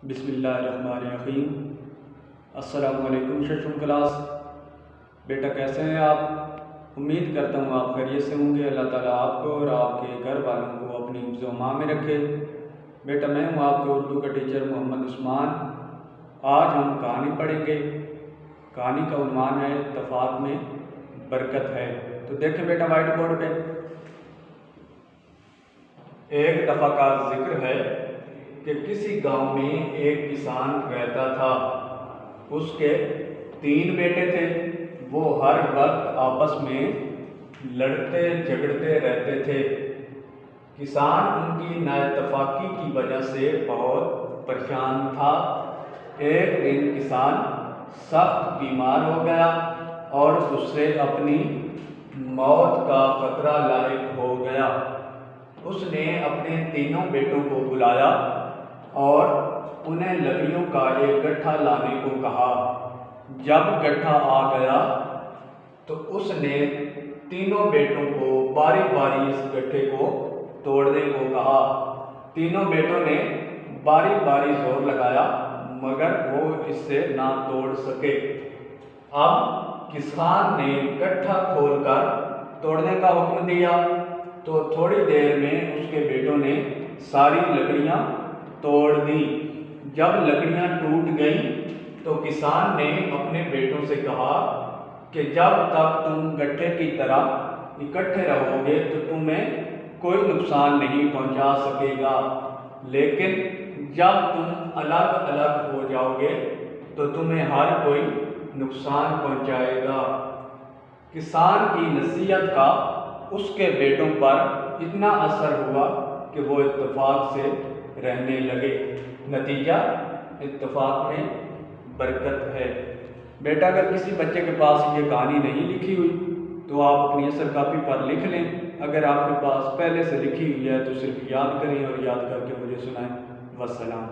बिस्मिल्लाहिर्रहमानिर्रहीम। अस्सलाम वालेकुम शशुम क्लास। बेटा कैसे हैं आप? उम्मीद करता हूँ आप खैरियत से होंगे। अल्लाह ताला आपको और आपके घर वालों को अपनी हिफ्ज़ व अमान में रखे। बेटा मैं हूँ आपके उर्दू का टीचर मोहम्मद उस्मान। आज हम कहानी पढ़ेंगे। कहानी का उन्वान है इत्तफ़ाक़ में बरकत है। तो देखें बेटा वाइट बोर्ड पे। एक दफ़ा का जिक्र है कि किसी गांव में एक किसान रहता था। उसके 3 बेटे थे। वो हर वक्त आपस में लड़ते झगड़ते रहते थे। किसान उनकी नाइत्तफ़ाक़ी की वजह से बहुत परेशान था। एक दिन किसान सख्त बीमार हो गया और उससे अपनी मौत का खतरा लाहिक हो गया। उसने अपने तीनों बेटों को बुलाया और उन्हें लकड़ियों का एक गट्ठा लाने को कहा। जब गट्ठा आ गया तो उसने तीनों बेटों को बारी बारी इस गट्ठे को तोड़ने को कहा। तीनों बेटों ने बारी बारी जोर लगाया मगर वो इससे ना तोड़ सके। अब किसान ने गट्ठा खोलकर तोड़ने का हुक्म दिया तो थोड़ी देर में उसके बेटों ने सारी लकड़ियां तोड़ दी। जब लकड़ियां टूट गईं तो किसान ने अपने बेटों से कहा कि जब तक तुम गट्ठे की तरह इकट्ठे रहोगे तो तुम्हें कोई नुकसान नहीं पहुंचा सकेगा, लेकिन जब तुम अलग अलग हो जाओगे तो तुम्हें हर कोई नुकसान पहुंचाएगा। किसान की नसीहत का उसके बेटों पर इतना असर हुआ कि वो इत्तफ़ाक़ से रहने लगे। नतीजा इत्तफ़ाक़ में बरकत है। बेटा अगर किसी बच्चे के पास ये कहानी नहीं लिखी हुई तो आप अपनी असर कापी पर लिख लें। अगर आपके पास पहले से लिखी हुई है तो सिर्फ याद करें और याद करके मुझे सुनाएं। वस्सलाम।